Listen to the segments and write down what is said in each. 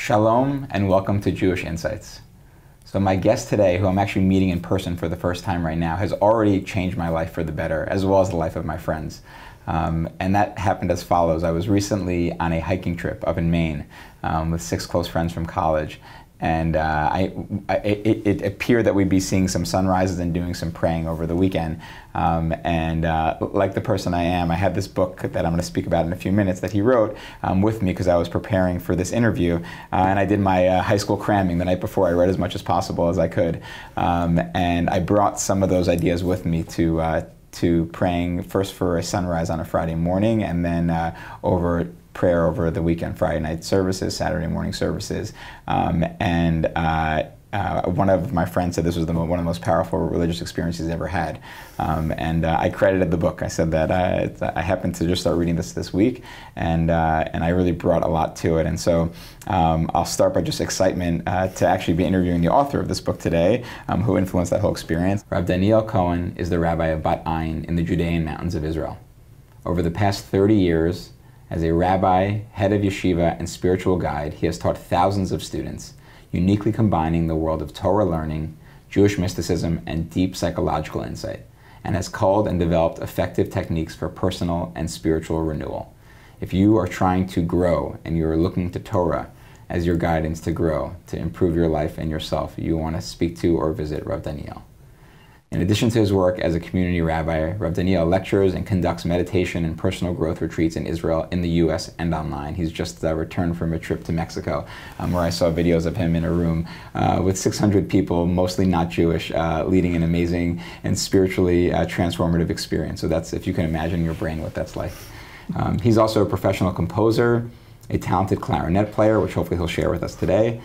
Shalom and welcome to Jewish Insights. So my guest today, who I'm actually meeting in person for the first time right now, has already changed my life for the better, as well as the life of my friends. And that happened as follows. I was recently on a hiking trip up in Maine with 6 close friends from college. And it appeared that we'd be seeing some sunrises and doing some praying over the weekend. Like the person I am, I had this book that I'm going to speak about in a few minutes that he wrote with me because I was preparing for this interview. And I did my high school cramming the night before. I read as much as possible as I could. And I brought some of those ideas with me to praying first for a sunrise on a Friday morning, and then prayer over the weekend, Friday night services, Saturday morning services. One of my friends said this was one of the most powerful religious experiences he's ever had. I credited the book. I said that I happened to just start reading this week, and I really brought a lot to it. And so I'll start by just excitement to actually be interviewing the author of this book today, who influenced that whole experience. Rav Daniel Kohn is the rabbi of Bat Ayin in the Judean mountains of Israel. Over the past 30 years, as a rabbi, head of yeshiva, and spiritual guide, he has taught thousands of students, uniquely combining the world of Torah learning, Jewish mysticism, and deep psychological insight, and has culled and developed effective techniques for personal and spiritual renewal. If you are trying to grow and you are looking to Torah as your guidance to grow, to improve your life and yourself, you want to speak to or visit Rav Daniel. In addition to his work as a community rabbi, Rav Daniel lectures and conducts meditation and personal growth retreats in Israel, in the US, and online. He's just returned from a trip to Mexico, where I saw videos of him in a room with 600 people, mostly not Jewish, leading an amazing and spiritually transformative experience. So that's, if you can imagine your brain, what that's like. He's also a professional composer, a talented clarinet player, which hopefully he'll share with us today.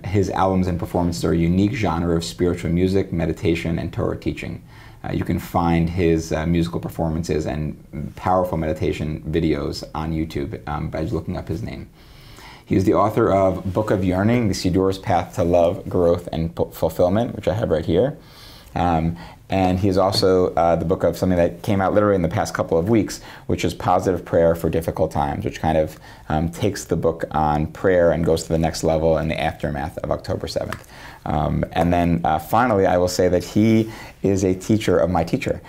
His albums and performances are a unique genre of spiritual music, meditation, and Torah teaching. You can find his musical performances and powerful meditation videos on YouTube by just looking up his name. He is the author of Book of Yearning, The Sidur's Path to Love, Growth, and Fulfillment, which I have right here. And he is also the book of something that came out literally in the past couple of weeks, which is Positive Prayer for Difficult Times, which kind of takes the book on prayer and goes to the next level in the aftermath of October 7th. And then finally, I will say that he is a teacher of my teacher.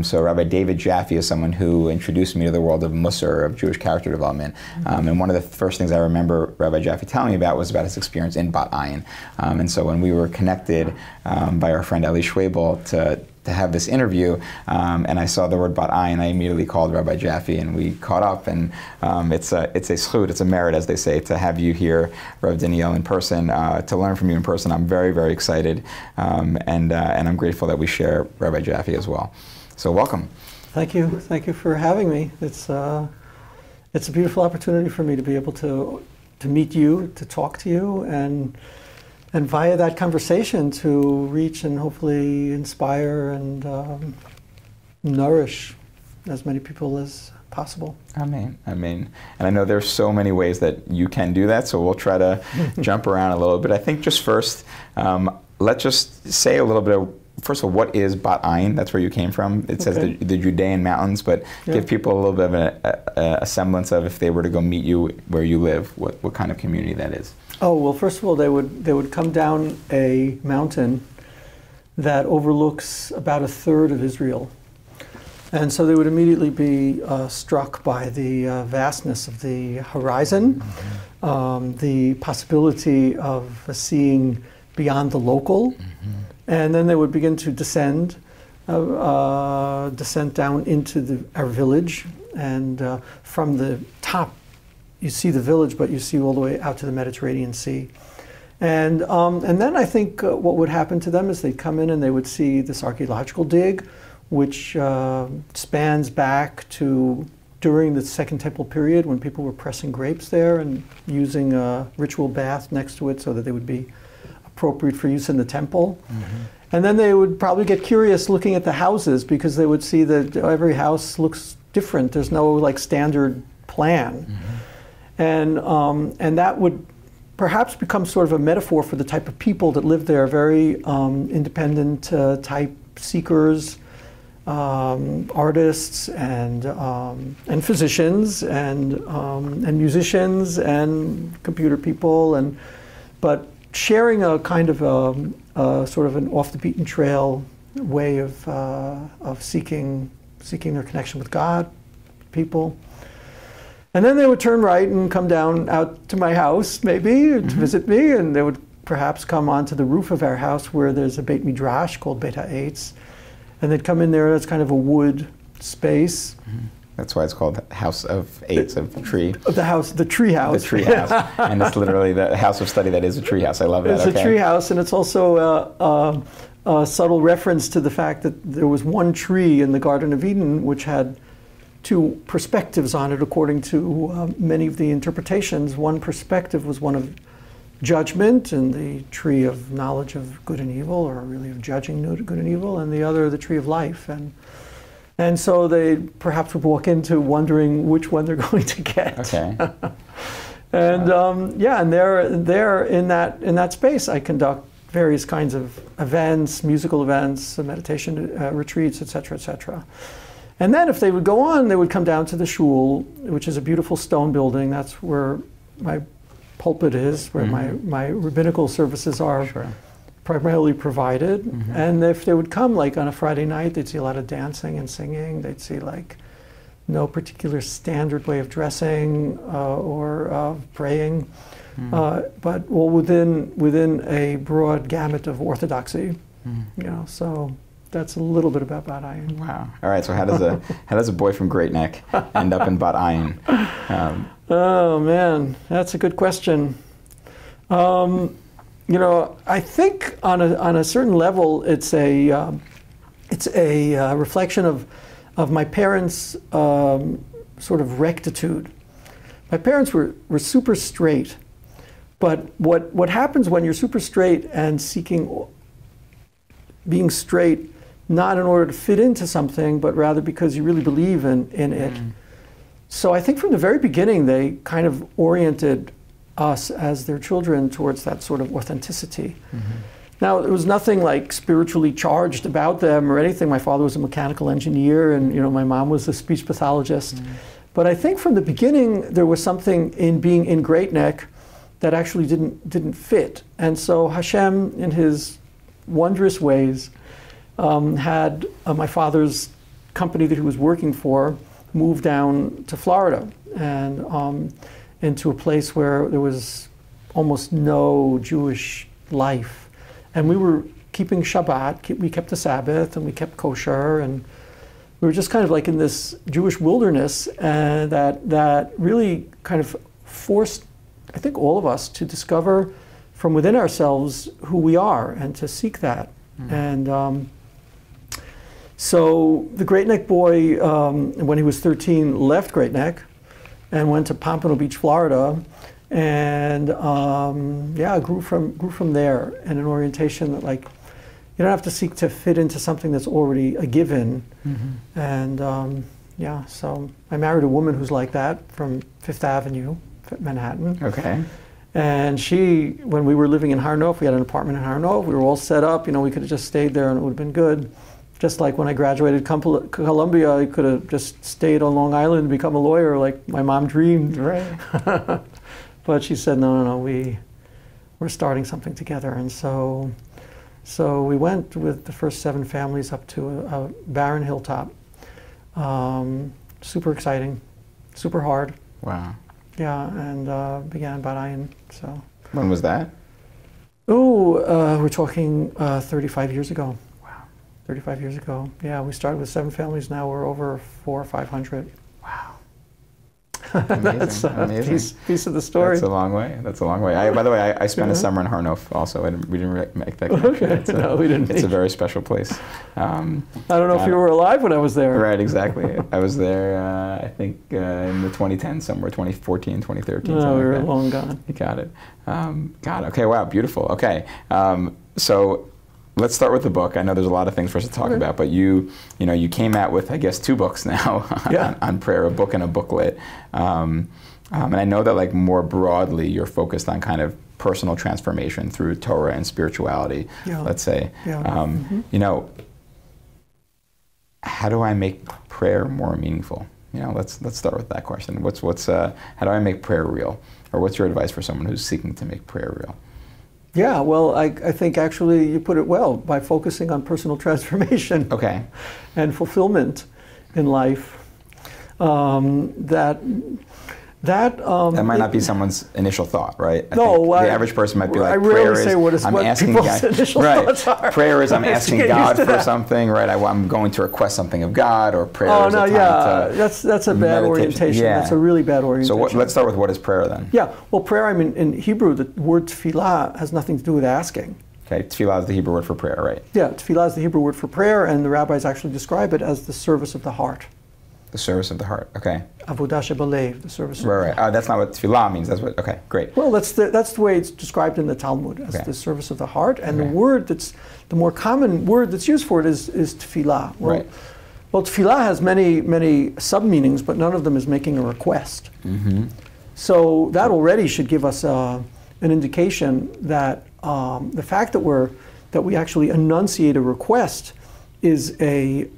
So Rabbi David Jaffe is someone who introduced me to the world of Musar, of Jewish character development. And one of the first things I remember Rabbi Jaffe telling me about was about his experience in Bat Ayin. And so when we were connected by our friend Eli Schwabel to have this interview, and I saw the word Bat Ayin, I immediately called Rabbi Jaffe, and we caught up. And it's a zchut, it's a merit, as they say, to have you here, Rav Daniel, in person, to learn from you in person. I'm very, very excited, and I'm grateful that we share Rabbi Jaffe as well. So welcome. Thank you for having me. It's a beautiful opportunity for me to be able to meet you, to talk to you, and via that conversation to reach and hopefully inspire and nourish as many people as possible. Amen. Amen. And I know there's so many ways that you can do that, so we'll try to jump around a little bit. I think just first, let's just say a little bit of, first of all, what is Bat Ayin? That's where you came from. It says the Judean mountains, but give people a little bit of a semblance of, if they were to go meet you where you live, what kind of community that is. Oh, well, first of all, they would come down a mountain that overlooks about 1/3 of Israel. And so they would immediately be struck by the vastness of the horizon, the possibility of seeing beyond the local, and then they would begin to descend down into our village, and from the top you see the village, but you see all the way out to the Mediterranean Sea. And then I think what would happen to them is they'd come in and they would see this archaeological dig, which spans back to during the Second Temple period, when people were pressing grapes there and using a ritual bath next to it so that they would be appropriate for use in the temple. And then they would probably get curious looking at the houses, because they would see that every house looks different. There's no like standard plan. And that would perhaps become sort of a metaphor for the type of people that live there, very independent type seekers, artists and physicians and musicians and computer people, but sharing a kind of a sort of an off the beaten trail way of seeking their connection with God, people. And then they would turn right and come down out to my house, maybe, to visit me, and they would perhaps come onto the roof of our house where there's a Beit Midrash called Beit HaEtz, and they'd come in there. It's kind of a wood space. That's why it's called House of Eights, of tree. The tree house. The tree house. And it's literally the house of study that is a tree house. I love that. It's a tree house, and it's also a subtle reference to the fact that there was one tree in the Garden of Eden which had two perspectives on it, according to many of the interpretations. One perspective was one of judgment and the tree of knowledge of good and evil, or really of judging good and evil, and the other the tree of life. And so they perhaps would walk into wondering which one they're going to get. Okay. And and there in that space, I conduct various kinds of events, musical events, meditation retreats, etc., etc. And then if they would go on, they would come down to the shul, which is a beautiful stone building. That's where my pulpit is, where my rabbinical services are primarily provided. And if they would come like on a Friday night, they'd see a lot of dancing and singing. They'd see like no particular standard way of dressing or praying, but all within a broad gamut of orthodoxy. So that's a little bit about Bat Ayin. Wow. All right. So how does a boy from Great Neck end up in Bat Ayin? Oh man, that's a good question. I think on a certain level, it's a reflection of my parents' sort of rectitude. My parents were super straight, but what happens when you're super straight and seeking being straight, not in order to fit into something, but rather because you really believe in it. So I think from the very beginning, they kind of oriented us as their children towards that sort of authenticity. Now, there was nothing like spiritually charged about them or anything. My father was a mechanical engineer, and my mom was a speech pathologist. But I think from the beginning, there was something in being in Great Neck that actually didn't fit. And so Hashem, in his wondrous ways, had my father's company that he was working for move down to Florida and into a place where there was almost no Jewish life. And we were keeping Shabbat, we kept the Sabbath, and we kept kosher, and we were just kind of like in this Jewish wilderness, and that really kind of forced, I think, all of us to discover from within ourselves who we are and to seek that. And so the Great Neck boy, when he was 13, left Great Neck and went to Pompano Beach, Florida, and grew from there in an orientation that, like, you don't have to seek to fit into something that's already a given. And so I married a woman who's like that from Fifth Avenue, Manhattan. Okay. And she, when we were living in Har Nof, we had an apartment in Har Nof, we were all set up, we could have just stayed there and it would have been good. Just like when I graduated Columbia, I could have just stayed on Long Island and become a lawyer like my mom dreamed. Right. But she said, no, we're starting something together. And so we went with the first 7 families up to a barren hilltop. Super exciting, super hard. Wow. Yeah, and began Bat Ayin. So. When was that? We're talking 35 years ago. 35 years ago. Yeah, we started with 7 families. Now we're over 400 or 500. Wow. That's a piece of the story. That's a long way. By the way, I spent a summer in Har Nof also. We didn't make that connection. Okay. No, we didn't. It's a very special place. I don't know if you were alive when I was there. Right, exactly. I was there, I think, in the 2010s, somewhere, 2014, 2013. No, we were like long gone. You got it. Okay, wow, beautiful. Okay, so let's start with the book. I know there's a lot of things for us to talk about, but you came out with, I guess, 2 books now on prayer, a book and a booklet. And I know that, like, more broadly, you're focused on kind of personal transformation through Torah and spirituality, let's say. how do I make prayer more meaningful? You know, let's start with that question. How do I make prayer real? Or what's your advice for someone who's seeking to make prayer real? Yeah, well, I think actually you put it well, by focusing on personal transformation and fulfillment in life. That might not be someone's initial thought, right? I think the average person might be like, I rarely say what people's initial thoughts are. Prayer is I'm asking God for something, right? I'm going to request something of God, or prayer is a time to that's a bad orientation. Yeah. That's a really bad orientation. So let's start with what is prayer then? Yeah, well, prayer, I mean, in Hebrew, the word tefillah has nothing to do with asking. Okay, tefillah is the Hebrew word for prayer, right? Yeah, tefillah is the Hebrew word for prayer, and the rabbis actually describe it as the service of the heart. The service of the heart, okay. Avodah shebalev, the service of the heart. Right. That's not what tefillah means. That's what. Okay, great. Well, that's the way it's described in the Talmud, as the service of the heart. And the more common word that's used for it is tefillah. Well, well, tefillah has many sub-meanings, but none of them is making a request. Mm-hmm. So that already should give us an indication that the fact that we actually enunciate a request is a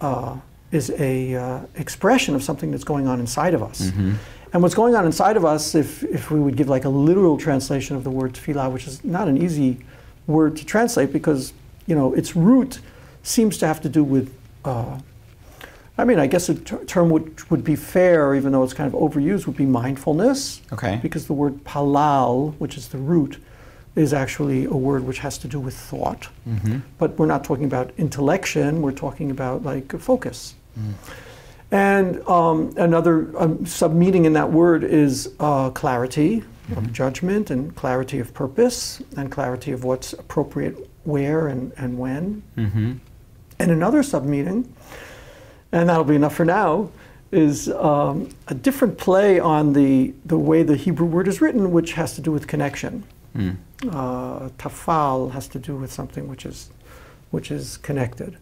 expression of something that's going on inside of us. Mm-hmm. And what's going on inside of us, if we would give like a literal translation of the word tefillah, which is not an easy word to translate because, you know, its root seems to have to do with, I guess a term would be fair, even though it's kind of overused, would be mindfulness. Okay. Because the word palal, which is the root, is actually a word which has to do with thought. Mm-hmm. But we're not talking about intellection, we're talking about like focus. Mm. And another sub-meaning in that word is clarity of judgment, and clarity of purpose, and clarity of what's appropriate where and when. Mm-hmm. And another sub-meaning, and that'll be enough for now, is a different play on the way the Hebrew word is written, which has to do with connection. Mm. Tafal has to do with something which is connected.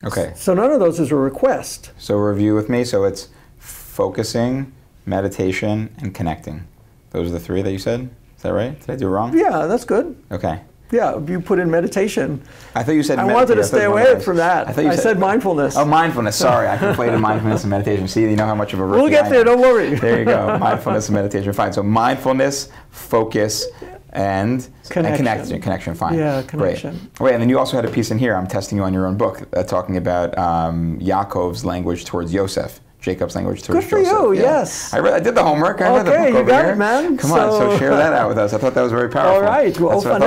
Okay. So none of those is a request. So review with me. So it's focusing, meditation, and connecting. Those are the three that you said? Is that right? Did I do it wrong? Yeah, that's good. Okay. Yeah, you put in meditation. I thought you said I wanted to stay away from that. I said mindfulness. Oh, mindfulness. Sorry, I conflated mindfulness and meditation. See, you know how much of a rookie We'll get there, don't worry. There you go. Mindfulness and meditation. Fine. So mindfulness, focus, and connection. Fine. Yeah, connection. Great. Wait, and then you also had a piece in here. I'm testing you on your own book, talking about Yaakov's language towards Yosef. Jacob's language towards Good for Joseph. you, yes. I did the homework. I read the book you over got here. It, man. Come on, so share that out with us. I thought that was very powerful. All right. Well, I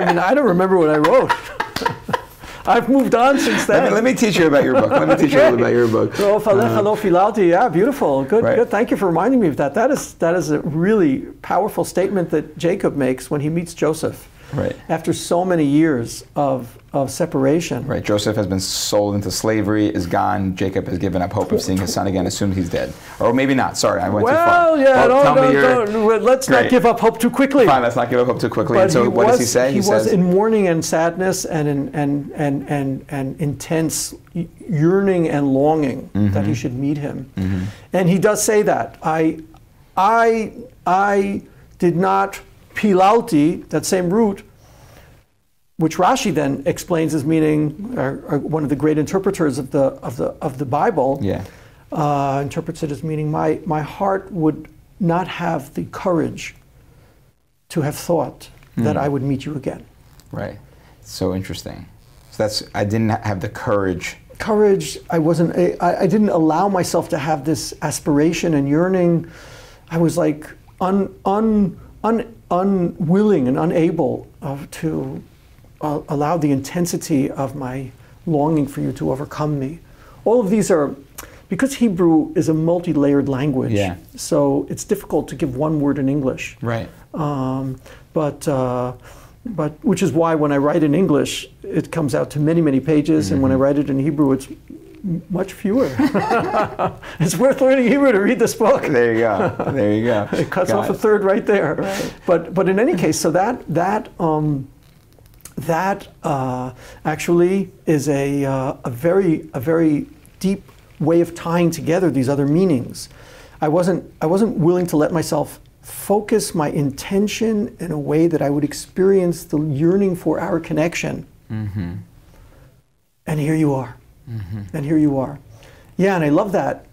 mean, I don't remember what I wrote. I've moved on since then. Let me teach you about your book. Let me teach you a little about your book. Yeah, beautiful. Good. Thank you for reminding me of that. That is a really powerful statement that Jacob makes when he meets Joseph. Right. After so many years of separation. Right. Joseph has been sold into slavery, is gone. Jacob has given up hope of seeing his son again as soon as he's dead. Or maybe not. Sorry, I went too far. Let's not give up hope too quickly. Fine, let's not give up hope too quickly. And so what does he say? He was in mourning and sadness and intense yearning and longing that he should meet him. Mm-hmm. And he does say that. I did not pilalti, that same root, which Rashi then explains as meaning, one of the great interpreters of the Bible, interprets it as meaning my heart would not have the courage to have thought that I would meet you again. Right. So interesting. So I didn't have the courage. I didn't allow myself to have this aspiration and yearning. I was like unwilling and unable to allow the intensity of my longing for you to overcome me. All of these are, because Hebrew is a multi-layered language, so it's difficult to give one word in English. Right. But which is why when I write in English, it comes out to many, many pages, and when I write it in Hebrew, it's much fewer. It's worth learning Hebrew to read this book. There you go. It cuts off a third right there. Right. But in any case, so that actually is a very deep way of tying together these other meanings. I wasn't willing to let myself focus my intention in a way that I would experience the yearning for our connection. Mm-hmm. And here you are. And here you are. Yeah, and I love that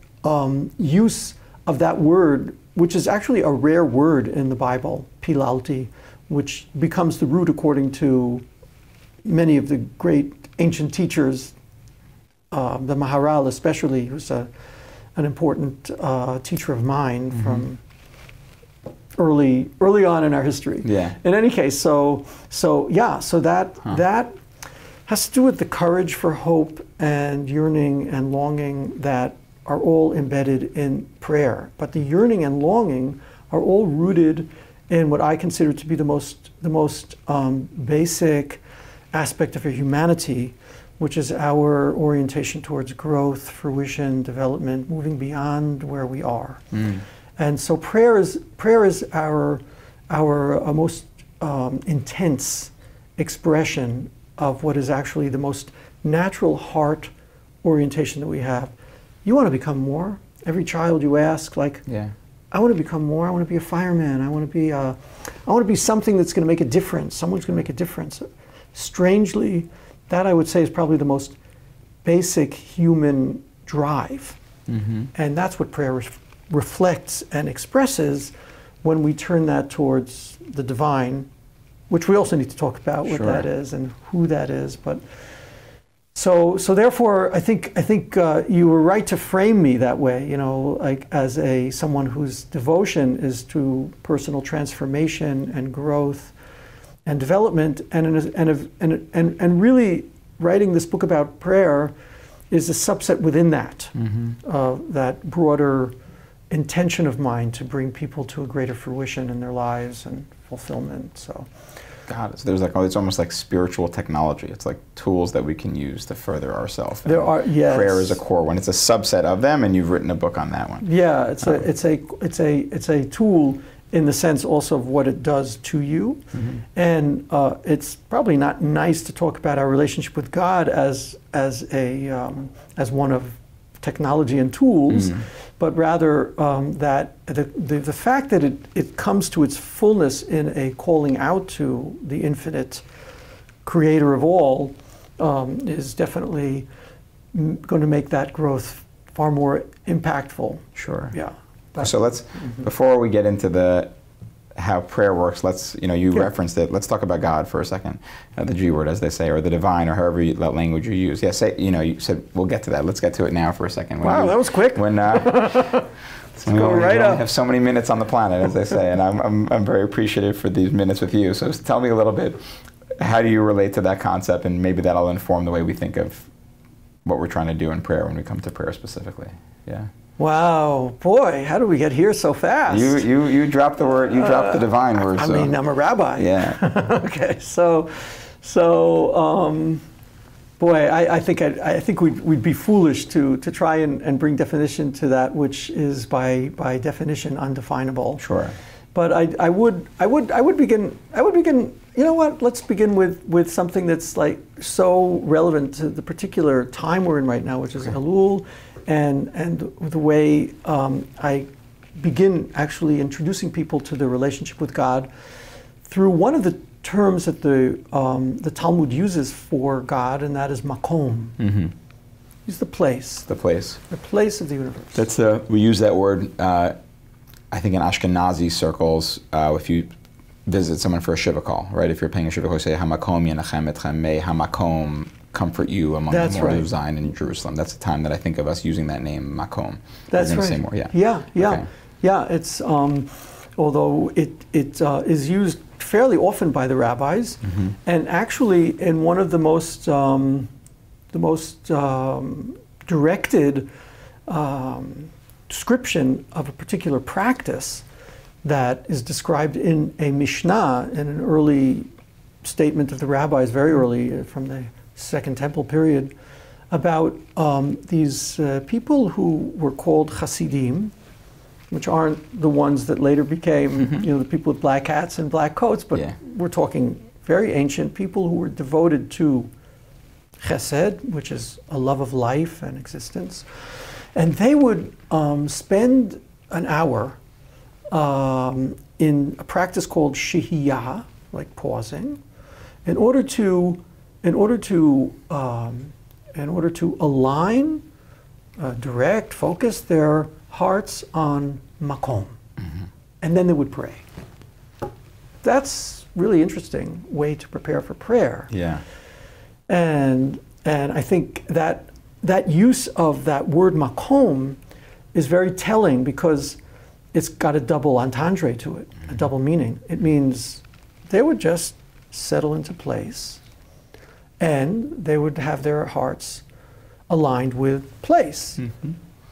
use of that word, which is actually a rare word in the Bible, pilalti, which becomes the root according to many of the great ancient teachers, the Maharal especially, who's an important teacher of mine from early on in our history. Yeah. In any case, so that has to do with the courage for hope and yearning and longing that are all embedded in prayer. But the yearning and longing are all rooted in what I consider to be the most basic aspect of your humanity, which is our orientation towards growth, fruition, development, moving beyond where we are. And so prayer is our most intense expression of what is actually the most natural heart orientation that we have. You want to become more. Every child you ask, like, I want to become more. I want to be a fireman. I want to be something that's going to make a difference. Someone's going to make a difference. Strangely, that I would say is probably the most basic human drive. And that's what prayer reflects and expresses when we turn that towards the divine, which we also need to talk about what that is and who that is. But so therefore, I think you were right to frame me that way. You know, like as someone whose devotion is to personal transformation and growth and development, and really writing this book about prayer is a subset within that, that broader intention of mine to bring people to a greater fruition in their lives and fulfillment. So. Got it. So there's it's almost like spiritual technology. It's like tools that we can use to further ourselves. There are, yes. Prayer is a core one. It's a subset of them, and you've written a book on that one. Yeah, it's a tool in the sense also of what it does to you, and it's probably not nice to talk about our relationship with God as one of technology and tools, but rather that the fact that it comes to its fullness in a calling out to the infinite creator of all is definitely going to make that growth far more impactful. Sure. Yeah. So let's, before we get into how prayer works, you referenced it. Let's talk about God for a second, the G word, as they say, or the divine, or however that language you use. Yeah, you said we'll get to that. Let's get to it now for a second. Wow, that was quick. When we only have so many minutes on the planet, as they say, and I'm very appreciative for these minutes with you. So tell me a little bit, how do you relate to that concept, and maybe that'll inform the way we think of what we're trying to do in prayer when we come to prayer specifically. Yeah. Wow, boy, how did we get here so fast? You dropped the word. You dropped the divine word. I mean, I'm a rabbi. Yeah. Okay, so, boy, I think we'd be foolish to try and bring definition to that which is by definition undefinable. Sure. But I would begin. You know what? Let's begin with something that's like so relevant to the particular time we're in right now, which is Elul. And the way I begin actually introducing people to their relationship with God through one of the terms that the Talmud uses for God, and that is makom. It's the place. The place. The place of the universe. That's we use that word. I think in Ashkenazi circles, if you visit someone for a shiva call, right? If you're paying a shiva call, you say hamakom yanachem etchem, may hamakom comfort you among the mortals of Zion in Jerusalem. That's the time that I think of us using that name, makom. That's right. Say more, yeah. Yeah. Okay. Yeah. It's although it is used fairly often by the rabbis, and actually in one of the most directed description of a particular practice that is described in a Mishnah in an early statement of the rabbis, very early from the Second Temple period, about these people who were called Hasidim, which aren't the ones that later became the people with black hats and black coats, but we're talking very ancient people who were devoted to chesed, which is a love of life and existence. And they would spend an hour in a practice called shehiyah, like pausing, in order to in order to align, direct, focus their hearts on makom. And then they would pray. That's really interesting way to prepare for prayer. Yeah. And I think that use of that word makom is very telling because it's got a double entendre to it, a double meaning. It means they would just settle into place and they would have their hearts aligned with place.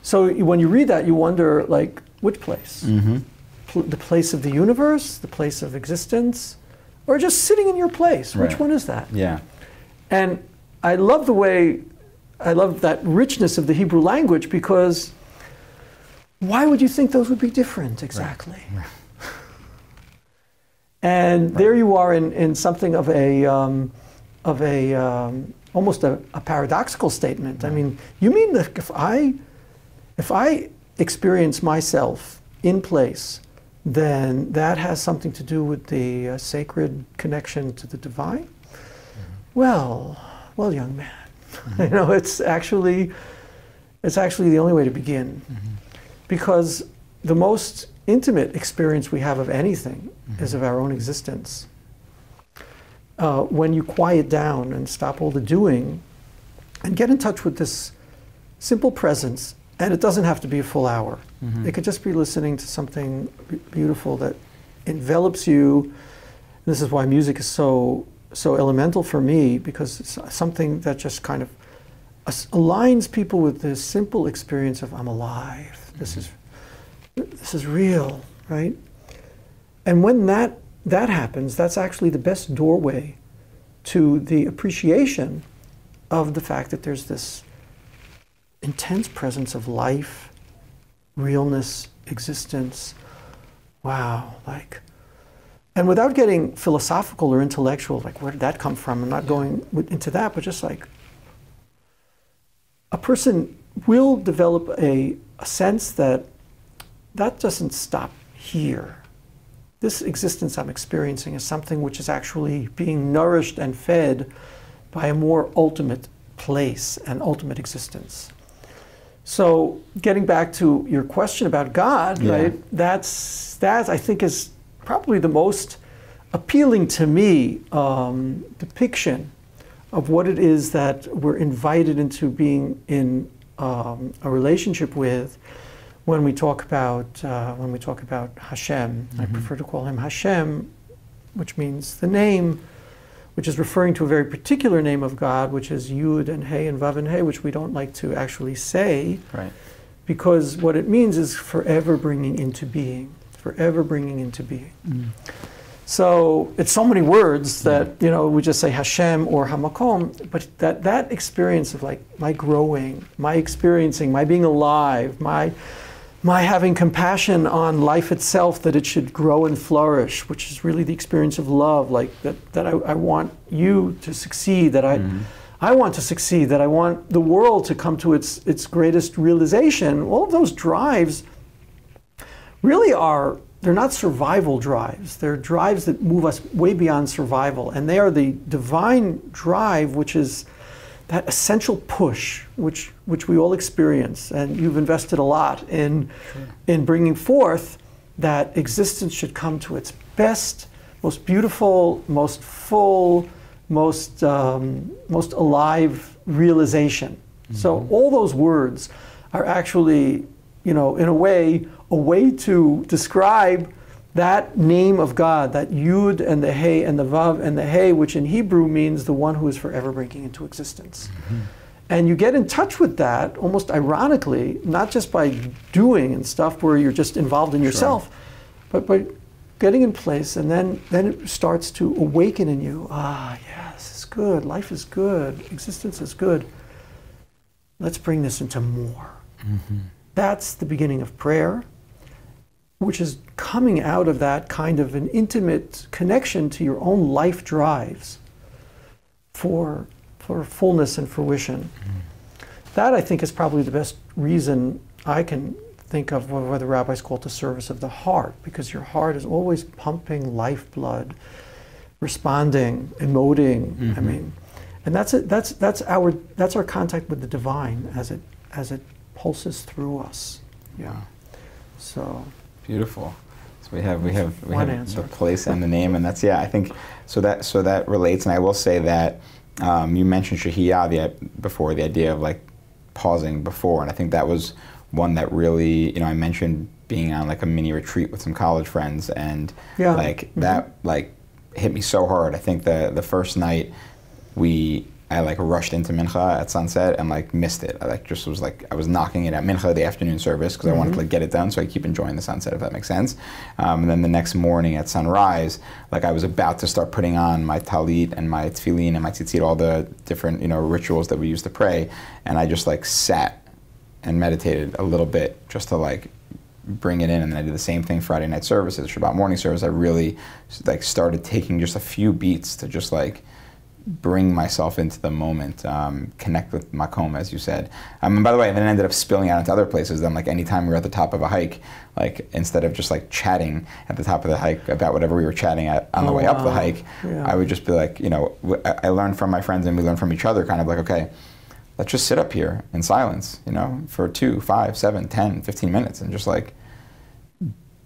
So when you read that, you wonder, like, which place? The place of the universe, the place of existence, or just sitting in your place? Which one is that? Yeah. And I love that richness of the Hebrew language, because why would you think those would be different exactly? Right. And there you are in something of a almost a paradoxical statement. I mean, you mean that if I experience myself in place, then that has something to do with the sacred connection to the divine? Well, young man, you know, it's actually the only way to begin, because the most intimate experience we have of anything is of our own existence. When you quiet down and stop all the doing and get in touch with this simple presence, and it doesn't have to be a full hour. It could just be listening to something beautiful that envelops you. This is why music is so elemental for me, because it's something that just kind of aligns people with this simple experience of I'm alive. This is real, right? And when that happens, that's actually the best doorway to the appreciation of the fact that there's this intense presence of life, realness, existence. Wow, like, and without getting philosophical or intellectual, like where did that come from? I'm not going into that, but just like a person will develop a sense that doesn't stop here. This existence I'm experiencing is something which is actually being nourished and fed by a more ultimate place and ultimate existence. So getting back to your question about God, right? That I think is probably the most appealing to me depiction of what it is that we're invited into being in a relationship with when we talk about Hashem. I prefer to call him Hashem, which means the name, which is referring to a very particular name of God, which is Yud and Hey and Vav and Hey, which we don't like to actually say, because what it means is forever bringing into being, forever bringing into being. So it's so many words that, you know, we just say Hashem or Hamakom, but that experience of like my growing, my experiencing, my being alive, my having compassion on life itself, that it should grow and flourish, which is really the experience of love, like that I want you to succeed, that I want to succeed, that I want the world to come to its greatest realization. All of those drives really they're not survival drives. They're drives that move us way beyond survival. And they are the divine drive, which is that essential push, which we all experience, and you've invested a lot in bringing forth that existence should come to its best, most beautiful, most full, most alive realization. So all those words are actually, you know, in a way to describe that name of God, that Yud and the Hey and the Vav and the Hey, which in Hebrew means the one who is forever bringing into existence. And you get in touch with that, almost ironically, not just by doing and stuff where you're just involved in yourself, but by getting in place, and then it starts to awaken in you. Yes, it's good, life is good, existence is good. Let's bring this into more. That's the beginning of prayer, which is coming out of that kind of an intimate connection to your own life drives for fullness and fruition. That, I think, is probably the best reason I can think of why the rabbis call it the service of the heart, because your heart is always pumping lifeblood, responding, emoting. I mean, And that's our contact with the divine as it pulses through us. Yeah. So beautiful. So we have answer. The place and the name, and that's I think so that relates. And I will say that you mentioned Shahiyah before, the idea of like pausing before, and I think that was one that really, I mentioned being on like a mini retreat with some college friends, and that like hit me so hard. I think the first night I like rushed into Mincha at sunset and like missed it. I was knocking it at Mincha, the afternoon service, because I wanted to like get it done so I keep enjoying the sunset, if that makes sense. And then the next morning at sunrise, like I was about to start putting on my talit and my tefillin and my tzitzit, all the different rituals that we use to pray, and I just like sat and meditated a little bit just to like bring it in. And then I did the same thing Friday night services, Shabbat morning service. I really like started taking just a few beats to just like bring myself into the moment, connect with Makom, as you said. And by the way, then it ended up spilling out into other places. Then like anytime we were at the top of a hike, like instead of just like chatting at the top of the hike about whatever we were chatting at on the way up the hike, I would just be like, I learned from my friends and we learned from each other, kind of like, okay, let's just sit up here in silence, for 2, 5, 7, 10, 15 minutes and just like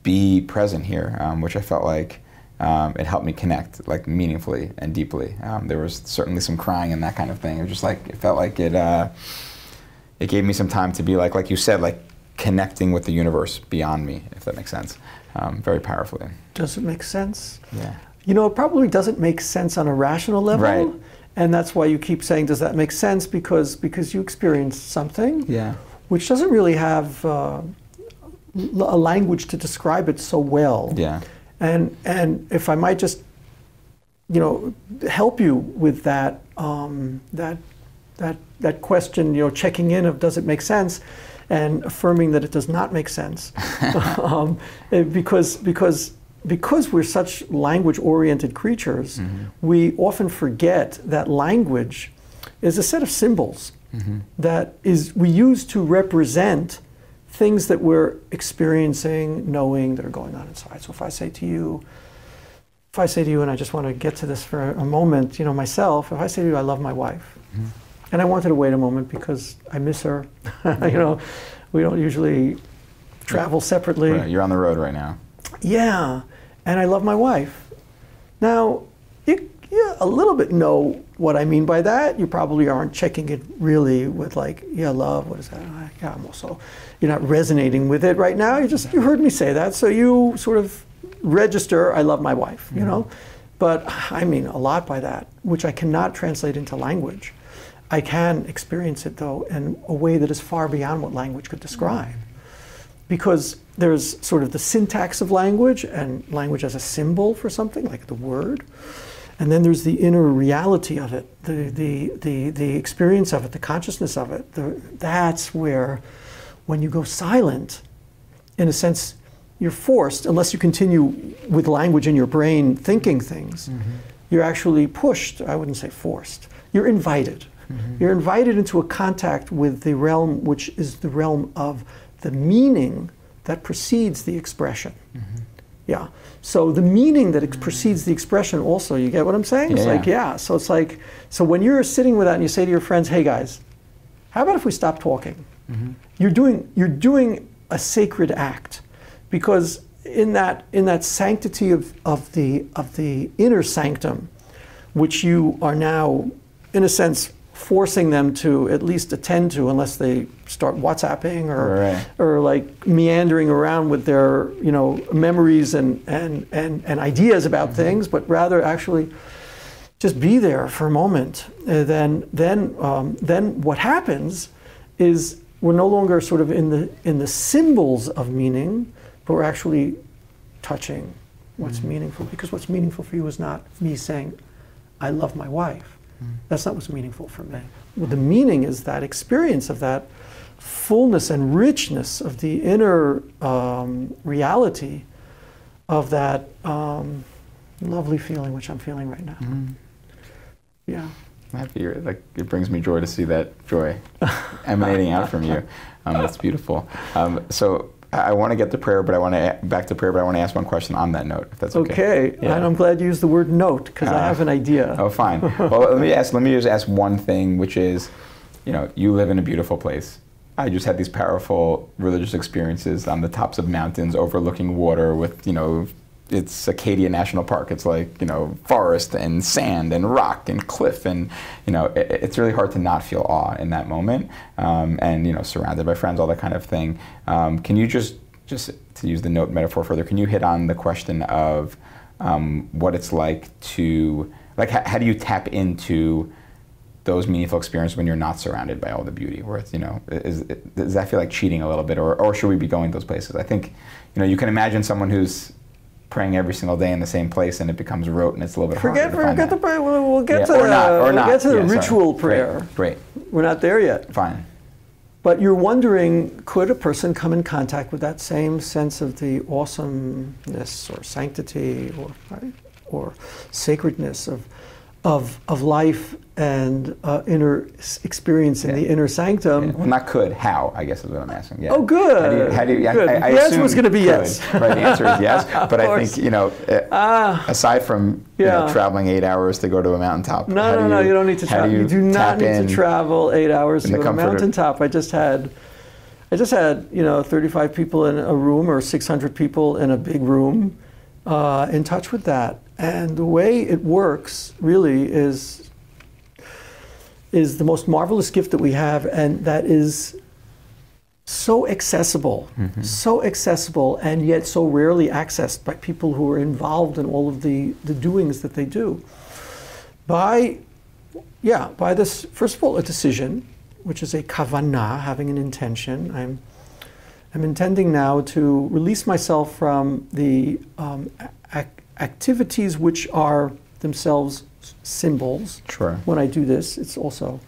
be present here, which I felt like it helped me connect like meaningfully and deeply. There was certainly some crying and that kind of thing. It was just like, it felt like it gave me some time to be like you said, like connecting with the universe beyond me, if that makes sense, very powerfully. Does it make sense? Yeah. It probably doesn't make sense on a rational level. Right. And that's why you keep saying, does that make sense? Because you experienced something, which doesn't really have a language to describe it so well. Yeah. And if I might just, help you with that that question, checking in of does it make sense, and affirming that it does not make sense, because we're such language-oriented creatures, we often forget that language is a set of symbols that we use to represent things that we're experiencing, knowing, that are going on inside. So if I say to you, and I just want to get to this for a moment, myself, if I say to you, I love my wife, and I wanted to wait a moment because I miss her, we don't usually travel separately. Right. You're on the road right now. Yeah, and I love my wife. Now, you a little bit know what I mean by that. You probably aren't checking it really with like, love, what is that? Yeah, I'm also, you're not resonating with it right now. You heard me say that, so you sort of register, I love my wife, But I mean a lot by that, which I cannot translate into language. I can experience it though in a way that is far beyond what language could describe. Because there's sort of the syntax of language, and language as a symbol for something, like the word. And then there's the inner reality of it, the experience of it, the consciousness of it. That's where, when you go silent, in a sense, you're forced, unless you continue with language in your brain thinking things, you're actually pushed, I wouldn't say forced, you're invited. You're invited into a contact with the realm, which is the realm of the meaning that precedes the expression. Yeah. So the meaning that precedes the expression also, you get what I'm saying? It's So it's like, so when you're sitting with that and you say to your friends, hey guys, how about if we stop talking? You're doing a sacred act, because in that sanctity of the inner sanctum, which you are now, in a sense, forcing them to at least attend to, unless they start WhatsApping or like meandering around with their memories and ideas about things, but rather actually just be there for a moment. Then what happens is we're no longer sort of in the symbols of meaning, but we're actually touching what's meaningful. Because what's meaningful for you is not me saying, I love my wife. That's not what's meaningful for me. Well, the meaning is that experience of that fullness and richness of the inner reality of that lovely feeling, which I'm feeling right now. Yeah. I'm happy it brings me joy to see that joy emanating out from you. That's beautiful. So I want to get to prayer, but I want to back to prayer, but I want to ask one question on that note, if that's okay. Okay, yeah. And I'm glad you used the word note, because I have an idea. Oh, fine. Well, let me just ask one thing, which is, you live in a beautiful place. I just had these powerful religious experiences on the tops of mountains overlooking water with, it's Acadia National Park. It's like, forest and sand and rock and cliff, and, it's really hard to not feel awe in that moment. And, surrounded by friends, all that kind of thing. Can you just to use the note metaphor further, can you hit on the question of what it's like to, how do you tap into those meaningful experiences when you're not surrounded by all the beauty? Where it's, does that feel like cheating a little bit, or should we be going those places? I think, you can imagine someone who's praying every single day in the same place, and it becomes rote, and it's a little bit harder to find Forget the prayer. We'll get to the ritual prayer. Great. We're not there yet. Fine. But you're wondering, could a person come in contact with that same sense of the awesomeness or sanctity or sacredness of life and inner experience in the inner sanctum? Well, not could. How, I guess is what I'm asking. Yeah. Oh, good. How do you, good. I the answer was going to be yes. Right, the answer is yes. But I think, aside from traveling 8 hours to go to a mountaintop. No, you don't need to travel. You do not need to travel 8 hours to go to a mountaintop. I just had 35 people in a room, or 600 people in a big room, in touch with that. And the way it works really is the most marvelous gift that we have, and that is so accessible, and yet so rarely accessed by people who are involved in all of the doings that they do. By this, first of all, a decision, which is a kavanah, having an intention. I'm intending now to release myself from the activities which are themselves symbols. Sure. When I do this, it's also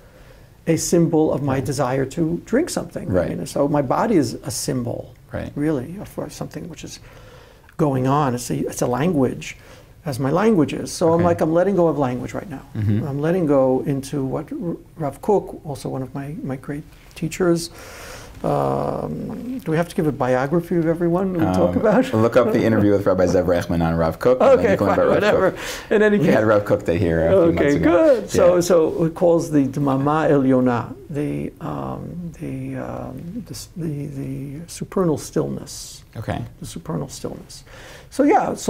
a symbol of my desire to drink something. Right. So my body is a symbol, right, really, for something which is going on. It's a language, as my language is. So I'm letting go of language right now. I'm letting go into what Rav Kook, also one of my great teachers. Do we have to give a biography of everyone we talk about? Look up the interview with Rabbi Zev Reichman on Rav Kook. Okay, fine, whatever. In any case, we had Rav Kook Day here a few months ago. Good. Yeah. So it calls the Dmama Elyona, the supernal stillness. Okay. The supernal stillness. So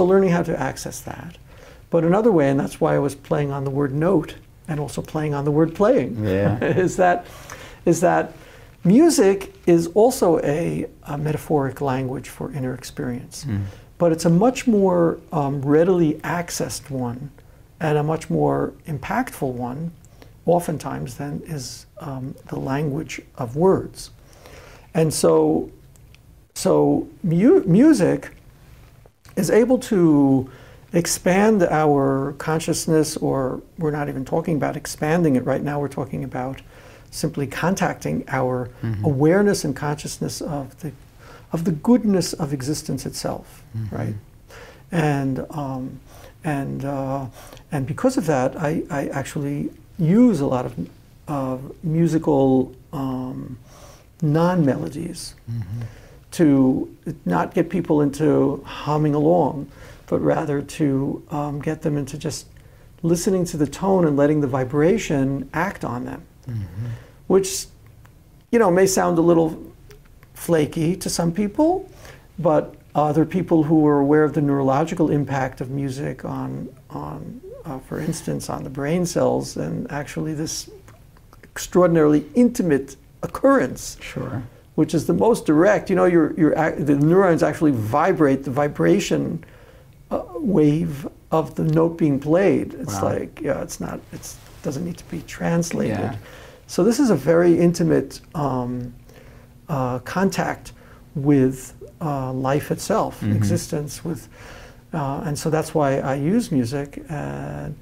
learning how to access that. But another way, and that's why I was playing on the word note and also playing on the word playing, is that music is also a metaphoric language for inner experience, but it's a much more readily accessed one, and a much more impactful one, oftentimes, than is the language of words. And so music is able to expand our consciousness, or we're not even talking about expanding it right now, we're talking about simply contacting our awareness and consciousness of the goodness of existence itself, right? And because of that, I actually use a lot of musical non-melodies to not get people into humming along, but rather to get them into just listening to the tone and letting the vibration act on them. Which, may sound a little flaky to some people, but other people who are aware of the neurological impact of music on for instance, on the brain cells, and actually this extraordinarily intimate occurrence, which is the most direct. The neurons actually vibrate the vibration wave of the note being played. It's it doesn't need to be translated. Yeah. So this is a very intimate contact with life itself, existence, and so that's why I use music. And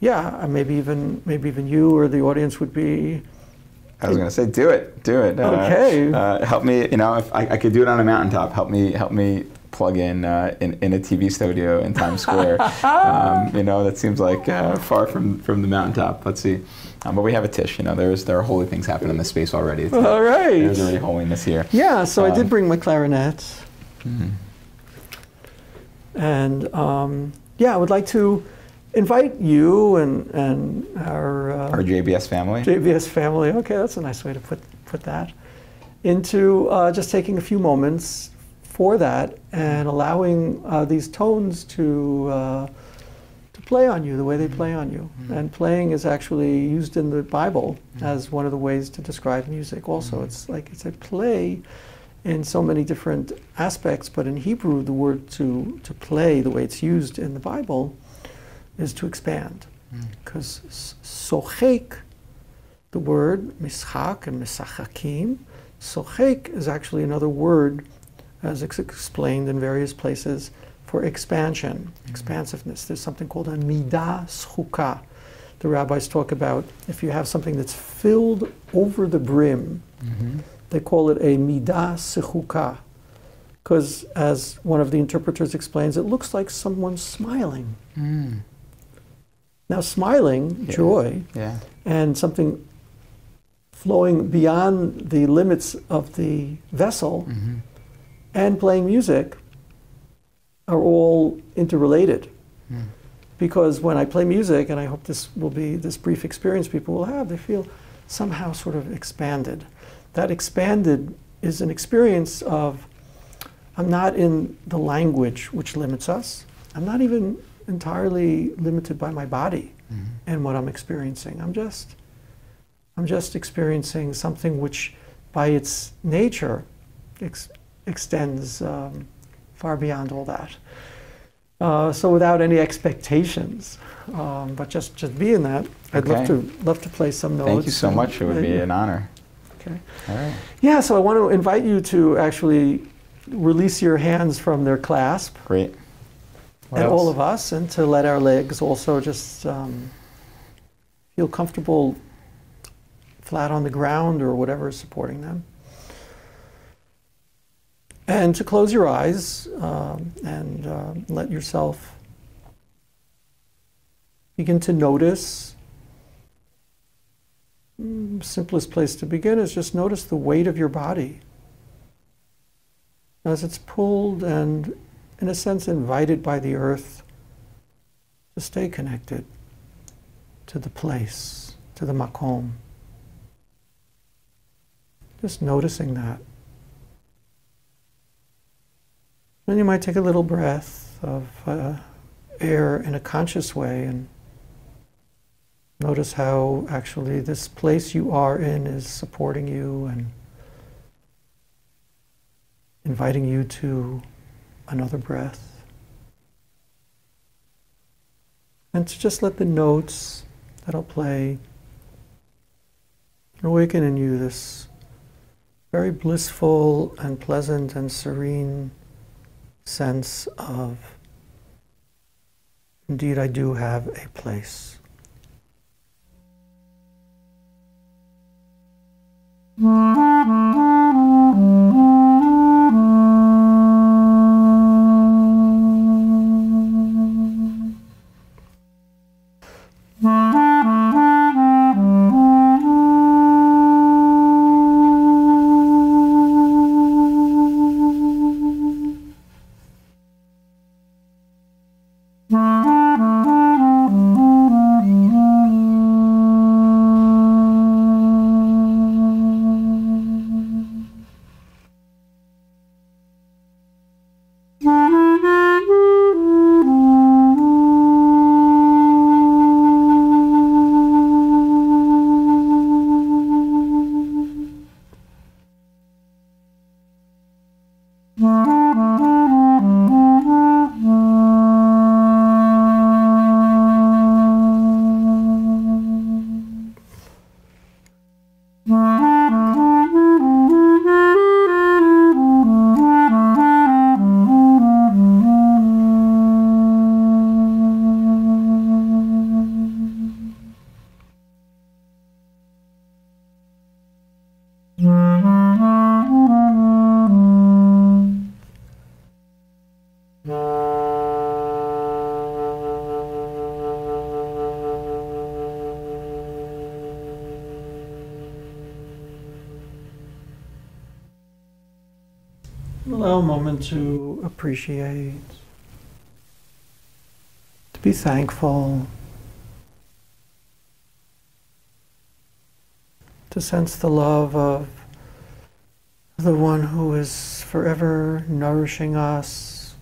maybe even you or the audience would be. I was going to say, do it. Okay. Help me. If I could do it on a mountaintop, help me plug in a TV studio in Times Square. That seems like far from the mountaintop. Let's see. But we have a tish. There are holy things happening in this space already. All right. There's already holiness here. Yeah. So I did bring my clarinet. Mm-hmm. And I would like to invite you and our JBS family. JBS family. Okay, that's a nice way to put that. Into just taking a few moments for that and allowing these tones to play on you the way they play on you. Mm-hmm. And playing is actually used in the Bible as one of the ways to describe music. Also, it's a play in so many different aspects, but in Hebrew, the word to play, the way it's used in the Bible, is to expand. Because sochek, the word mischak and misachakim, sochek is actually another word, as it's explained in various places, for expansion, expansiveness. There's something called a midah schuka. The rabbis talk about if you have something that's filled over the brim, they call it a midah sechuka, because as one of the interpreters explains, it looks like someone smiling. Now smiling, joy, and something flowing beyond the limits of the vessel, and playing music are all interrelated. Because when I play music, and I hope this will be this brief experience people will have, they feel somehow sort of expanded. That expanded is an experience of, I'm not in the language which limits us. I'm not even entirely limited by my body and what I'm experiencing. I'm just experiencing something which, by its nature, extends far beyond all that. So without any expectations, but just be in that. I'd love to play some notes. Thank you so much. It would be an honor. Okay. All right. Yeah, so I want to invite you to actually release your hands from their clasp. Great. And all of us, and to let our legs also just feel comfortable flat on the ground or whatever is supporting them. And to close your eyes and let yourself begin to notice. Simplest place to begin is just notice the weight of your body as it's pulled and, in a sense, invited by the earth to stay connected to the place, to the makom. Just noticing that. Then you might take a little breath of air in a conscious way and notice how actually this place you are in is supporting you and inviting you to another breath. And to just let the notes that I'll play awaken in you this very blissful and pleasant and serene sense of, indeed, I do have a place. Allow a moment to appreciate, to be thankful, to sense the love of the one who is forever nourishing us,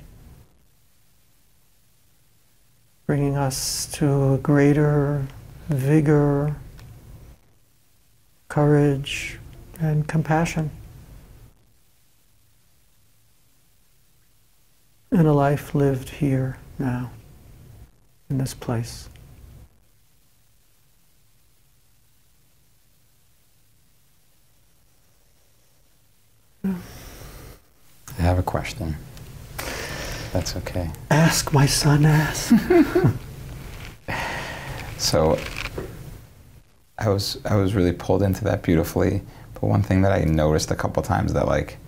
bringing us to a greater vigor, courage, and compassion in a life lived here now, in this place. I have a question. That's okay. Ask, my son, ask. So I was really pulled into that beautifully, but one thing that I noticed a couple times that like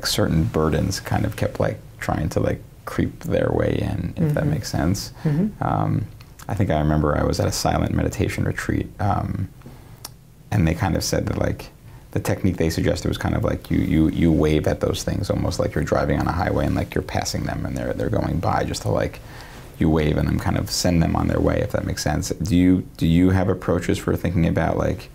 certain burdens kind of kept like trying to like creep their way in, if that makes sense. I think I remember I was at a silent meditation retreat, and they kind of said that like the technique they suggested was kind of like you wave at those things almost like you're driving on a highway and like you're passing them and they're going by, just to like you wave and then kind of send them on their way, if that makes sense. Do you have approaches for thinking about like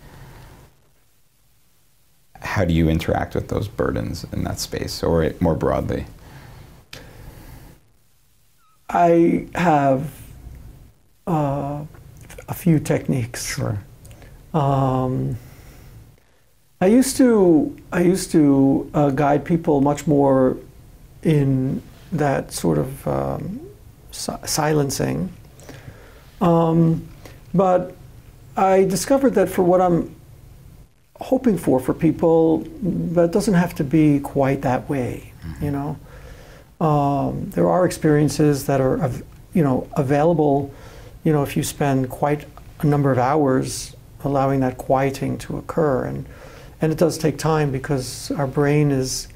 how do you interact with those burdens in that space, or more broadly? I have a few techniques. Sure. I used to guide people much more in that sort of silencing, but I discovered that for what I'm hoping for people, that doesn't have to be quite that way. You know, there are experiences that are available. You know, if you spend quite a number of hours allowing that quieting to occur, and it does take time because our brain is,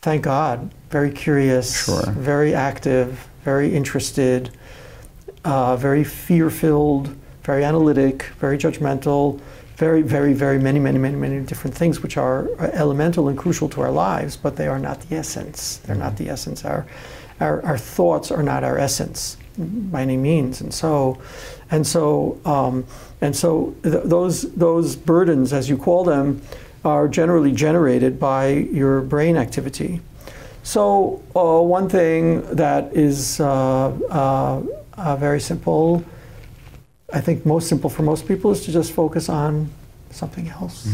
thank God, very curious, Sure. very active, very interested, very fear-filled, very analytic, very judgmental, very, very, very many different things which are elemental and crucial to our lives, but they are not the essence. They're not the essence. Our thoughts are not our essence by any means, and so those burdens, as you call them, are generally generated by your brain activity. So one thing that is very simple, I think most simple for most people, is to just focus on something else.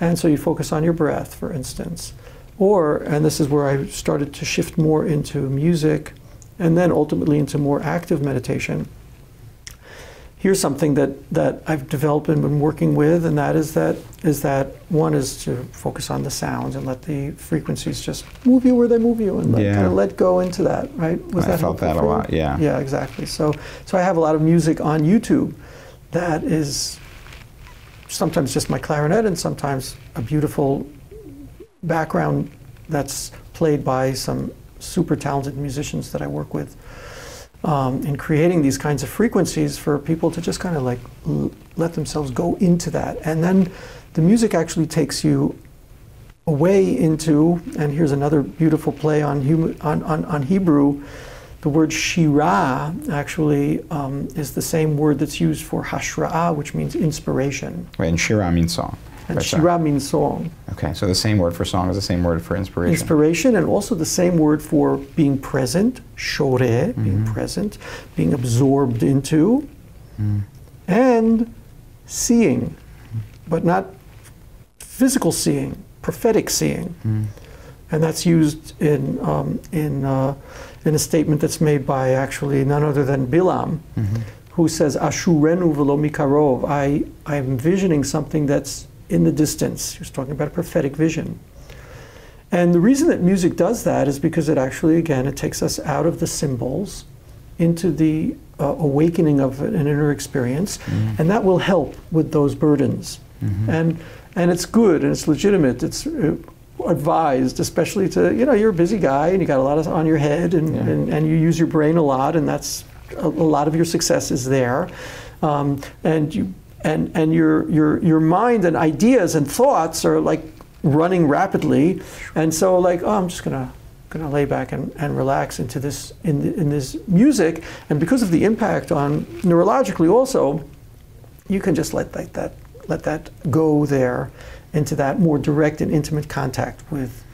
And so you focus on your breath, for instance. And this is where I started to shift more into music, and then ultimately into more active meditation. Here's something that I've developed and been working with, and that is that one is to focus on the sounds and let the frequencies just move you where they move you, and kind of let go into that, right? I felt that a lot, yeah. Yeah, exactly. So I have a lot of music on YouTube that is sometimes just my clarinet and sometimes a beautiful background that's played by some super talented musicians that I work with, in creating these kinds of frequencies for people to just kind of like let themselves go into that. And then the music actually takes you away into, and here's another beautiful play on Hebrew. The word shira actually is the same word that's used for hashra'ah, which means inspiration. Right, and shira means song. And shira means song. Okay, so the same word for song is the same word for inspiration. Inspiration, and also the same word for being present, shore, being present, being absorbed into, and seeing, but not physical seeing, prophetic seeing. And that's used in a statement that's made by actually none other than Bilam, who says, Ashurenu v'lo mikarov, I'm envisioning something that's in the distance. He was talking about a prophetic vision. And the reason that music does that is because it actually, again, it takes us out of the symbols into the awakening of an inner experience, and that will help with those burdens. And it's good, and it's legitimate, it's advised, especially to, you're a busy guy, and you got a lot on your head, and you use your brain a lot, and that's a lot of your success is there. And your mind and ideas and thoughts are like running rapidly, and so like, oh, I'm just gonna lay back and relax into this in this music, and because of the impact on neurologically also, you can just let that go there into that more direct and intimate contact with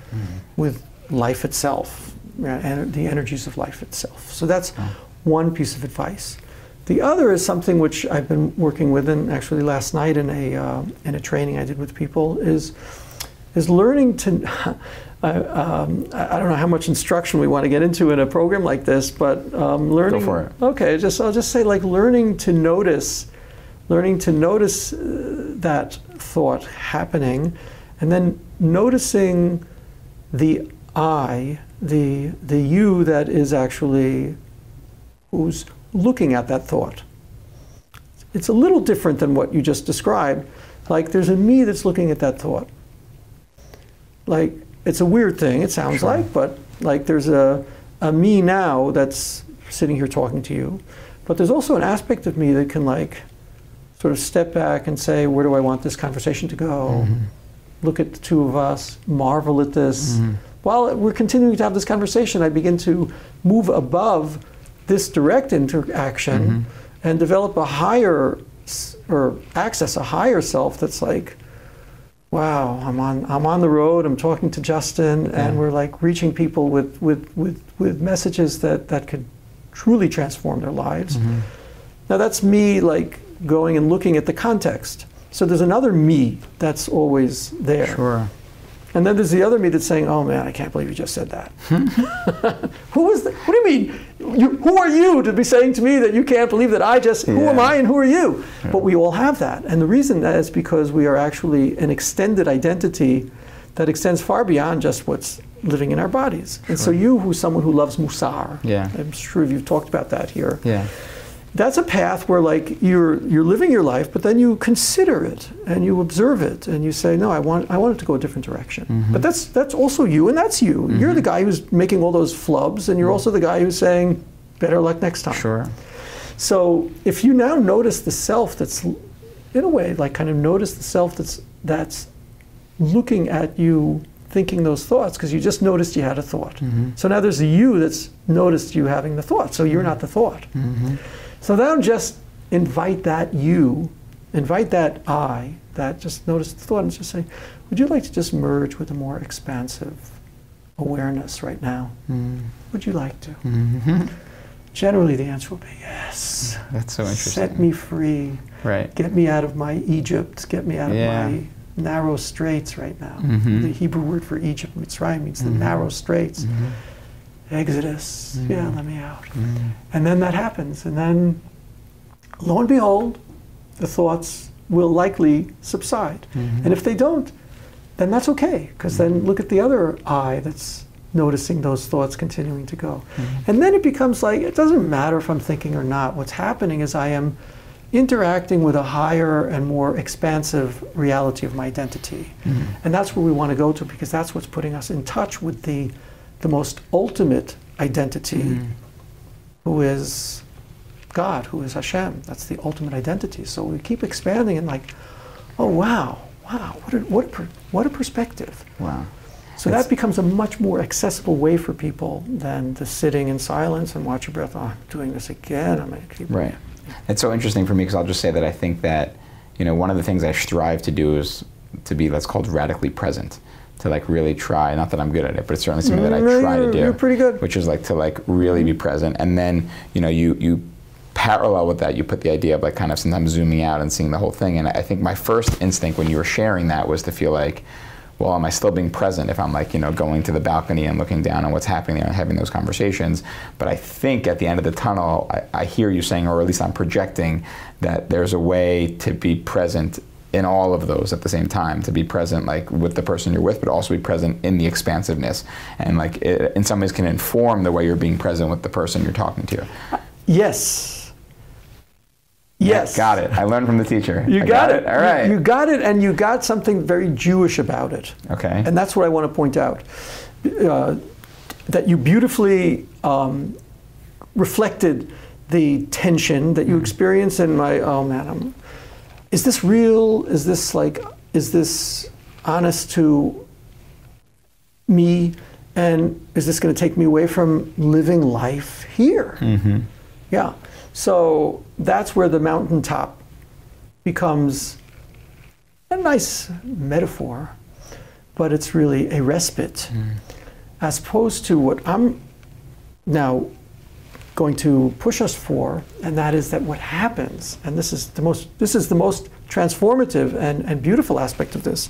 life itself, and the energies of life itself. So that's one piece of advice. The other is something which I've been working with, and actually last night in a training I did with people, is learning to. I don't know how much instruction we want to get into in a program like this, but learning. Go for it. Okay, I'll just say like learning to notice that thought happening, and then noticing the I, the you that is actually who's looking at that thought. It's a little different than what you just described. Like there's a me that's looking at that thought. Like it's a weird thing, it sounds like, but like there's a me now that's sitting here talking to you. But there's also an aspect of me that can like sort of step back and say, where do I want this conversation to go? Look at the two of us, marvel at this. While we're continuing to have this conversation, I begin to move above this direct interaction and develop a higher, or access a higher self that's like, wow, I'm on the road, I'm talking to Justin, and we're like reaching people with messages that could truly transform their lives. Now that's me like going and looking at the context. So there's another me that's always there. Sure. And then there's the other me that's saying, oh man, I can't believe you just said that. Who is that? What do you mean? Who are you to be saying to me that you can't believe that I just, who am I and who are you? But we all have that. And the reason that is because we are actually an extended identity that extends far beyond just what's living in our bodies. And so you, who's someone who loves Musar, I'm sure you've talked about that here. That's a path where like you're living your life, but then you consider it and you observe it and you say, no, I want it to go a different direction. But that's also you, and that's you. You're the guy who's making all those flubs, and you're also the guy who's saying, better luck next time. So if you now notice the self that's, in a way, like kind of notice the self that's looking at you thinking those thoughts, because you just noticed you had a thought. So now there's a you that's noticed you having the thought, so you're not the thought. So now just invite that you, invite that I, that just noticed the thought, and just say, would you like to just merge with a more expansive awareness right now? Would you like to? Generally the answer will be yes. That's so interesting. Set me free. Get me out of my Egypt. Get me out of my narrow straits right now. The Hebrew word for Egypt, Mitzrayim, means the narrow straits. Exodus, let me out. And then that happens, and then lo and behold, the thoughts will likely subside. And if they don't, then that's okay, because then look at the other I that's noticing those thoughts continuing to go. And then it becomes like, it doesn't matter if I'm thinking or not. What's happening is I am interacting with a higher and more expansive reality of my identity. And that's where we want to go to, because that's what's putting us in touch with the most ultimate identity, who is God, who is Hashem. That's the ultimate identity. So we keep expanding and like, oh wow, what a perspective. So that becomes a much more accessible way for people than the sitting in silence and watch your breath. Oh, I'm doing this again. I'm going to keep. It's so interesting for me, because I'll just say that I think that, you know, one of the things I strive to do is to be what's called radically present. To like really try, not that I'm good at it, but it's certainly something that I try to do. You're pretty good. Which is like to like really be present, and then you know you parallel with that, you put the idea of like kind of sometimes zooming out and seeing the whole thing. And I think my first instinct when you were sharing that was to feel like, well, am I still being present if I'm like, you know, going to the balcony and looking down on what's happening there and having those conversations? But I think at the end of the tunnel, I hear you saying, or at least I'm projecting, that there's a way to be present in all of those at the same time, to be present like with the person you're with, but also be present in the expansiveness, and like it, in some ways can inform the way you're being present with the person you're talking to. Yes. Got it. I learned from the teacher. You got it. All right. You got it, and you got something very Jewish about it. Okay. And that's what I want to point out. That you beautifully reflected the tension that you experience in my, oh man, is this real? Is this like, is this honest to me, and is this going to take me away from living life here? Yeah. So that's where the mountaintop becomes a nice metaphor, but it's really a respite, as opposed to what I'm now going to push us for, and that is that what happens, and this is the most transformative and beautiful aspect of this.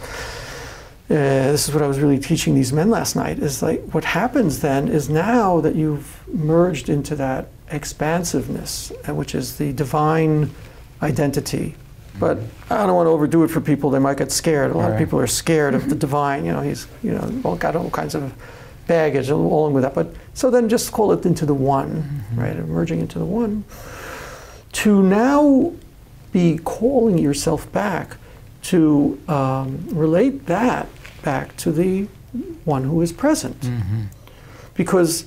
This is what I was really teaching these men last night, is like what happens then is now that you've merged into that expansiveness, which is the divine identity. But I don't want to overdo it for people. They might get scared. A lot of people are scared of the divine. He's got all kinds of baggage along with that. But so then just call it into the one, right? Emerging into the one. To now be calling yourself back to relate that back to the one who is present. Because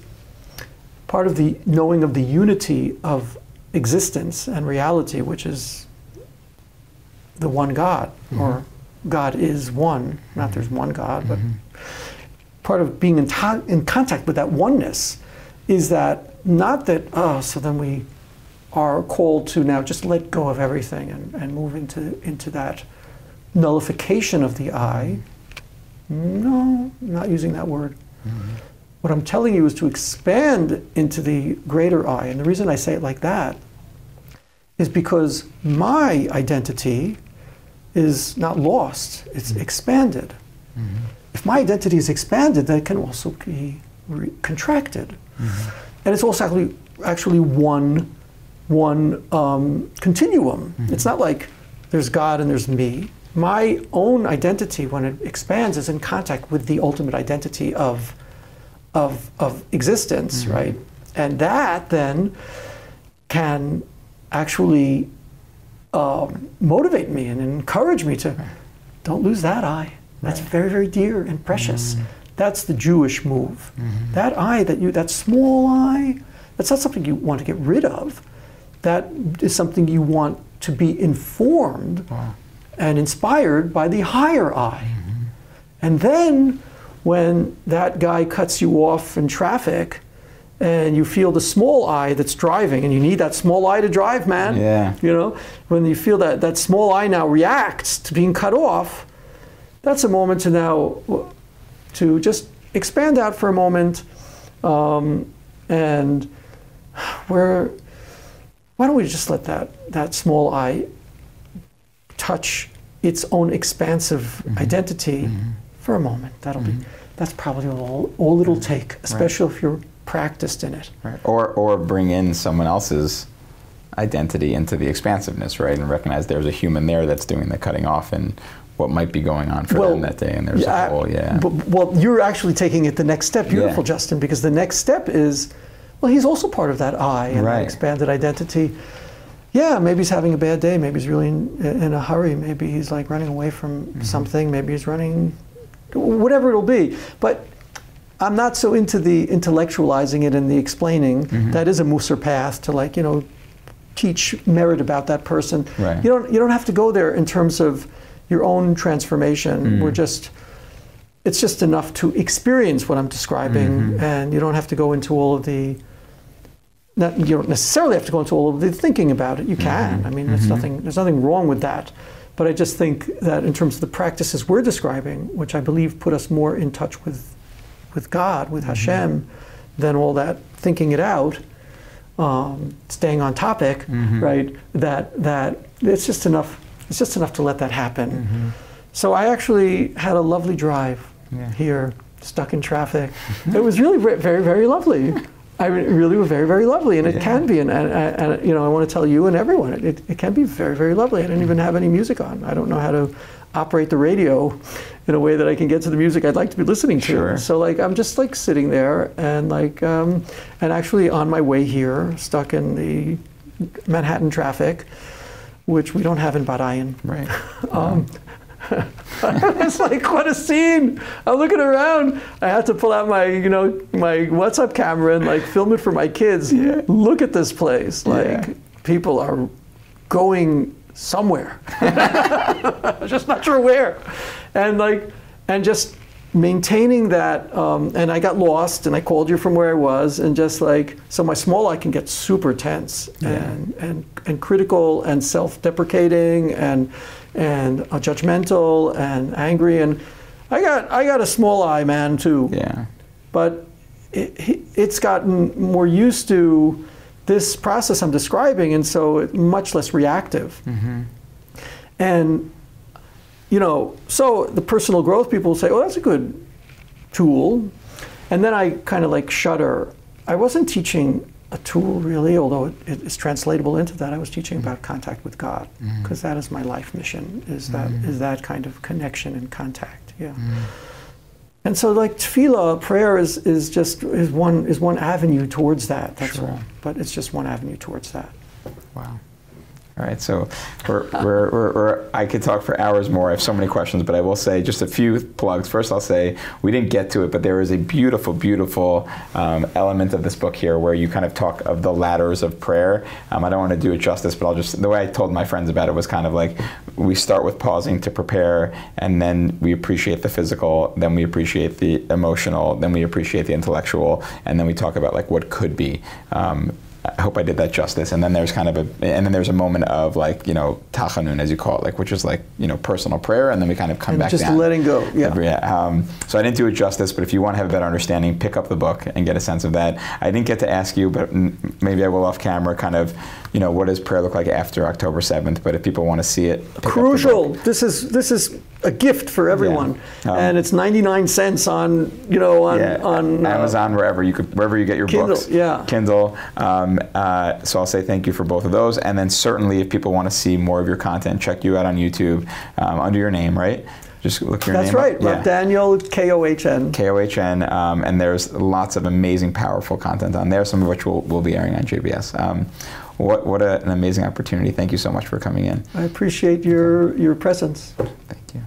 part of the knowing of the unity of existence and reality, which is the one God, or God is one, not there's one God, but part of being in contact with that oneness is that, not that, so then we are called to now just let go of everything and move into that nullification of the I. No, I'm not using that word. What I'm telling you is to expand into the greater I. And the reason I say it like that is because my identity is not lost, it's expanded. If my identity is expanded, then it can also be contracted. And it's also actually one continuum. It's not like there's God and there's me. My own identity, when it expands, is in contact with the ultimate identity of existence, right? And that then can actually motivate me and encourage me to don't lose that I. That's very, very dear and precious. That's the Jewish move. That I, that small I, that's not something you want to get rid of. That is something you want to be informed and inspired by the higher I. And then when that guy cuts you off in traffic and you feel the small I that's driving, and you need that small I to drive, man. When you feel that small I now reacts to being cut off, that's a moment to now to just expand out for a moment, and why don't we just let that small I touch its own expansive identity for a moment. That's probably all it'll take, especially if you're practiced in it. Or bring in someone else's identity into the expansiveness, right? And recognize there's a human there that's doing the cutting off and what might be going on for them that day. And there's a whole, Well, you're actually taking it the next step. Beautiful, Justin, because the next step is, well, he's also part of that I and that expanded identity. Yeah, maybe he's having a bad day. Maybe he's really in a hurry. Maybe he's like running away from something. Maybe he's running, whatever it'll be. But I'm not so into the intellectualizing it and the explaining. That is a Musar path to teach merit about that person. You don't have to go there in terms of your own transformation. It's just enough to experience what I'm describing, and you don't have to go into all of the. You don't necessarily have to go into all of the thinking about it. You can. I mean, there's nothing wrong with that. But I just think that in terms of the practices we're describing, which I believe put us more in touch with God, with Hashem, than all that thinking it out, staying on topic, right? That it's just enough. It's just enough to let that happen. So I actually had a lovely drive here, stuck in traffic. It was really very, very lovely. I mean, it really was very, very lovely, and it can be. And I want to tell you and everyone, it can be very, very lovely. I didn't even have any music on. I don't know how to operate the radio in a way that I can get to the music I'd like to be listening to. So I'm just sitting there and and actually on my way here, stuck in the Manhattan traffic, which we don't have in Bad Ayin. It's what a scene! I'm looking around. I had to pull out my WhatsApp camera and film it for my kids. Look at this place. People are going somewhere. I'm just not sure where. And just maintaining that, and I got lost, and I called you from where I was, and just like, so my small I can get super tense and critical and self-deprecating and judgmental and angry, and I got a small I, man, too. Yeah. But it's gotten more used to this process I'm describing, and so it's much less reactive. And you know, so the personal growth people say, "Oh, that's a good tool," and then I kind of like shudder. I wasn't teaching a tool really, although it's translatable into that. I was teaching about contact with God, because that is my life mission. Is that kind of connection and contact? Yeah. And so, like tefillah, prayer is one avenue towards that. That's all. But it's just one avenue towards that. Wow. All right, so I could talk for hours more. I have so many questions, but I will say just a few plugs. First, I'll say we didn't get to it, but there is a beautiful, beautiful element of this book here where you kind of talk of the ladders of prayer. I don't want to do it justice, but the way I told my friends about it was kind of like we start with pausing to prepare, and then we appreciate the physical, then we appreciate the emotional, then we appreciate the intellectual, and then we talk about like what could be. I hope I did that justice. And then there's a moment of like, you know, tachanun, as you call it, like, which is like, you know, personal prayer, and then we kind of come back just down. Letting go. Yeah. So I didn't do it justice, but if you want to have a better understanding, pick up the book and get a sense of that. I didn't get to ask you, but maybe I will off camera, kind of, you know, what does prayer look like after October 7th? But if people want to see it, crucial. This is a gift for everyone, and it's 99 cents on Amazon, wherever you get your Kindle, books. Yeah. Kindle. So I'll say thank you for both of those, and then certainly if people want to see more of your content, check you out on YouTube under your name, right? Just look your name up. That's right, Rav Daniel, Kohn. Kohn, and there's lots of amazing, powerful content on there, some of which will be airing on JBS. What an amazing opportunity. Thank you so much for coming in. I appreciate your presence. Thank you.